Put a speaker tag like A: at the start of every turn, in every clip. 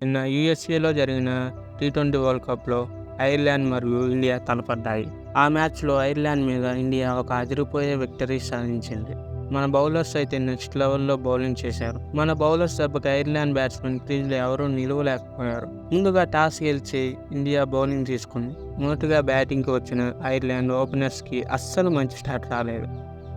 A: నిన్న యూఎస్ఏలో జరిగిన T20 world కప్లో ఐర్లాండ్ మరియు ఇండియా తలపడ్డాయి. ఆ మ్యాచ్లో ఐర్లాండ్ మీద ఇండియా ఒక అదిరిపోయే విక్టరీ సాధించింది. మన బౌలర్స్ అయితే నెక్స్ట్ లెవెల్లో బౌలింగ్ చేశారు. మన బౌలర్స్ దెబ్బకి ఐర్లాండ్ బ్యాట్స్మెన్ క్రీజ్లో ఎవరూ నిలవలేకపోయారు. ముందుగా టాస్ గెలిచి ఇండియా బౌలింగ్ తీసుకుంది. మొదటగా బ్యాటింగ్కి వచ్చిన ఐర్లాండ్ ఓపెనర్స్కి అస్సలు మంచి స్టార్ట్ రాలేదు.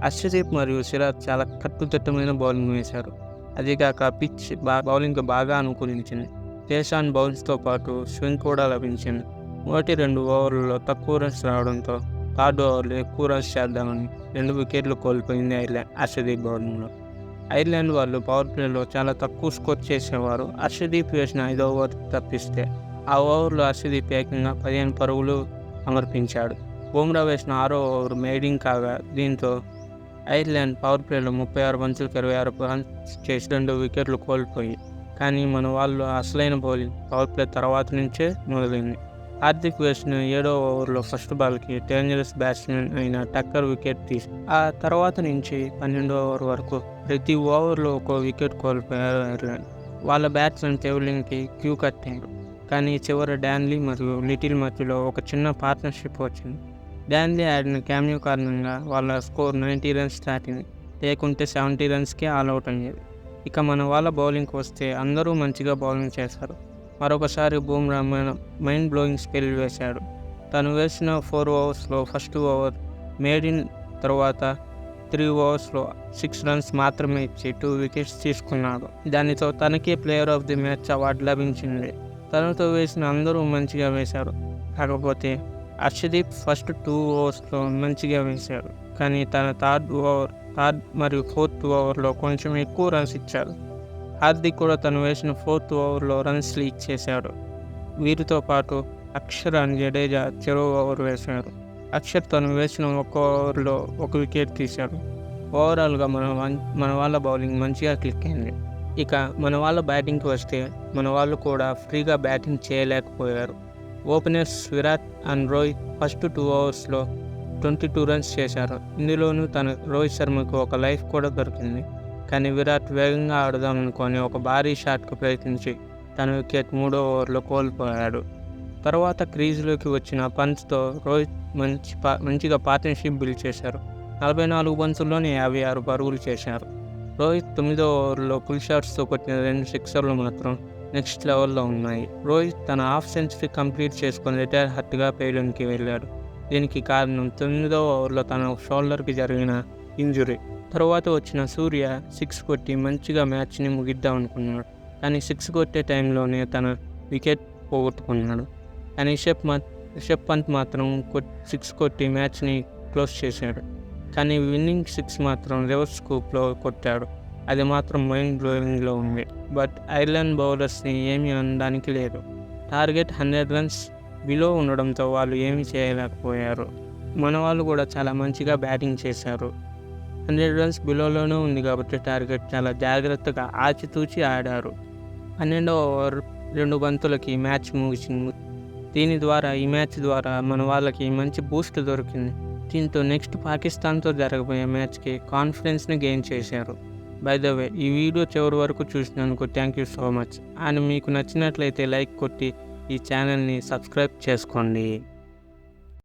A: అర్షదీప్ మరియు సిరాజ్ చాలా కట్టుదిట్టమైన బౌలింగ్ వేశారు. అదీగాక పిచ్ బౌలింగ్కి బాగా అనుకూలించింది. కేశాన్ బౌన్స్తో పాటు స్వింగ్ కూడా లభించింది. మొదటి 2 ఓవర్లలో తక్కువ రన్స్ రావడంతో థర్డ్ ఓవర్లో ఎక్కువ రన్స్ చేద్దామని 2 వికెట్లు కోల్పోయింది ఐర్లాండ్ అర్షదీప్ బౌలింగ్లో. ఐర్లాండ్ వాళ్ళు పవర్ ప్లేలో చాలా తక్కువ స్కోర్ చేసేవారు. అర్షదీప్ వేసిన 5వ ఓవర్ తప్పిస్తే ఆ ఓవర్లో అర్షదీప్ ఏకంగా 15 పరుగులు సమర్పించాడు. బుమ్రా వేసిన 6వ ఓవర్ మెయిడింగ్ కాగా దీంతో ఐర్లాండ్ పవర్ ప్లేలో 36 బంతులకు 26 రన్స్ చేసి 2 వికెట్లు కోల్పోయి, కానీ మన వాళ్ళు అసలైన బౌలింగ్ పవర్ ప్లే తర్వాత నుంచే మొదలైంది. హార్దిక్ వేసిన 7వ ఓవర్లో ఫస్ట్ బాల్కి డేంజరస్ బ్యాట్స్మెన్ అయిన టక్కర్ వికెట్ తీసి ఆ తర్వాత నుంచి 12వ ఓవర్ వరకు ప్రతి ఓవర్లో ఒక్కో వికెట్ కోల్పోయారు ఐర్లాండ్. వాళ్ళ బ్యాట్స్మెన్ కేవ్లిన్కి క్యూ కట్టారు, కానీ చివరి డాన్లీ మరియు లిటిల్ మధ్యలో ఒక చిన్న పార్ట్నర్షిప్ వచ్చింది. డాన్లీ ఆడిన క్యామియో కారణంగా వాళ్ళ స్కోర్ 90 రన్స్ దాటింది. లేకుంటే 70 రన్స్కే ఆల్అవుట్ అయ్యేది. ఇక మన వాళ్ళ బౌలింగ్కి వస్తే అందరూ మంచిగా బౌలింగ్ చేశారు. మరొకసారి బుమ్రా మైండ్ బ్లోయింగ్ స్పెల్ వేశాడు. తను వేసిన 4 ఓవర్స్లో ఫస్ట్ ఓవర్ మేడిన్ తర్వాత 3 ఓవర్స్లో 6 రన్స్ మాత్రమే ఇచ్చి 2 వికెట్స్ తీసుకున్నాడు. దానితో తనకే player of the match award లభించింది. తనతో వేసిన అందరూ మంచిగా వేశారు. కాకపోతే అర్షదీప్ ఫస్ట్ 2 ఓవర్స్లో మంచిగా వేశాడు, కానీ తన థర్డ్ మరియు 4th ఓవర్లో కొంచెం ఎక్కువ రన్స్ ఇచ్చాడు. హార్దిక్ కూడా తను వేసిన 4th ఓవర్లో రన్స్ లీక్ చేశాడు. వీరితో పాటు అక్షర్ అండ్ జడేజా చెరో ఓవర్ వేశారు. అక్షర్ తను వేసిన 1 ఓవర్లో 1 వికెట్ తీశాడు. ఓవరాల్గా మన వాళ్ళ బౌలింగ్ మంచిగా క్లిక్ అయింది. ఇక మన వాళ్ళ బ్యాటింగ్కి వస్తే మన వాళ్ళు కూడా ఫ్రీగా బ్యాటింగ్ చేయలేకపోయారు. Openers Virat and Rohit first 2 ఓవర్స్లో 22 runs చేశారు. ఇందులోనూ రోహిత్ శర్మకు ఒక లైఫ్ కూడా దొరికింది. కానీ విరాట్ వేగంగా ఆడదామనుకొని ఒక భారీ షాట్కు ప్రయత్నించి తన వికెట్ 3వ ఓవర్లో కోల్పోయాడు. తర్వాత క్రీజ్లోకి వచ్చిన పంత్తో రోహిత్ మంచిగా పార్ట్నర్షిప్ బిల్డ్ చేశారు. 44 బంతుల్లోనే 56 పరుగులు చేశారు. రోహిత్ 9వ ఓవర్లో పుల్ షాట్స్తో కొట్టిన 2 సిక్సర్లు మాత్రం నెక్స్ట్ లెవెల్లో ఉన్నాయి. రోహిత్ తన హాఫ్ సెంచరీ కంప్లీట్ చేసుకొని రిటైర్ హట్గా పేయడానికి వెళ్ళాడు. దీనికి కారణం 9వ ఓవర్లో తన షోల్డర్కి జరిగిన ఇంజురీ. తర్వాత వచ్చిన సూర్య 6 కొట్టి మంచిగా మ్యాచ్ని ముగిద్దామనుకున్నాడు, కానీ 6 కొట్టే టైంలోనే తన వికెట్ పోగొట్టుకున్నాడు. కానీ రిషబ్ పంత్ మాత్రం 6 కొట్టి మ్యాచ్ని క్లోజ్ చేశాడు. కానీ విన్నింగ్ 6 మాత్రం రివర్స్ స్కూప్లో కొట్టాడు. అది మాత్రం మైండ్ బ్లోయింగ్లో ఉంది. బట్ ఐర్లాండ్ బౌలర్స్ని ఏమీ అనడానికి లేదు. టార్గెట్ 100 రన్స్ బిలో ఉండడంతో వాళ్ళు ఏమీ చేయలేకపోయారు. మన వాళ్ళు కూడా చాలా మంచిగా బ్యాటింగ్ చేశారు. 100 రన్స్ బిలోలోనే ఉంది కాబట్టి టార్గెట్ చాలా జాగ్రత్తగా ఆచితూచి ఆడారు. 12వ ఓవర్ 2 బంతులకి మ్యాచ్ ముగిసింది. ఈ మ్యాచ్ ద్వారా మన వాళ్ళకి మంచి బూస్ట్ దొరికింది. దీంతో నెక్స్ట్ పాకిస్తాన్తో జరగబోయే మ్యాచ్కి కాన్ఫిడెన్స్ని గెయిన్ చేశారు. బై ద వే, ఈ వీడియో చివరి వరకు చూసినందుకు thank you so much. And మీకు నచ్చినట్లయితే లైక్ కొట్టి ఈ ఛానల్ని సబ్స్క్రైబ్ చేసుకోండి.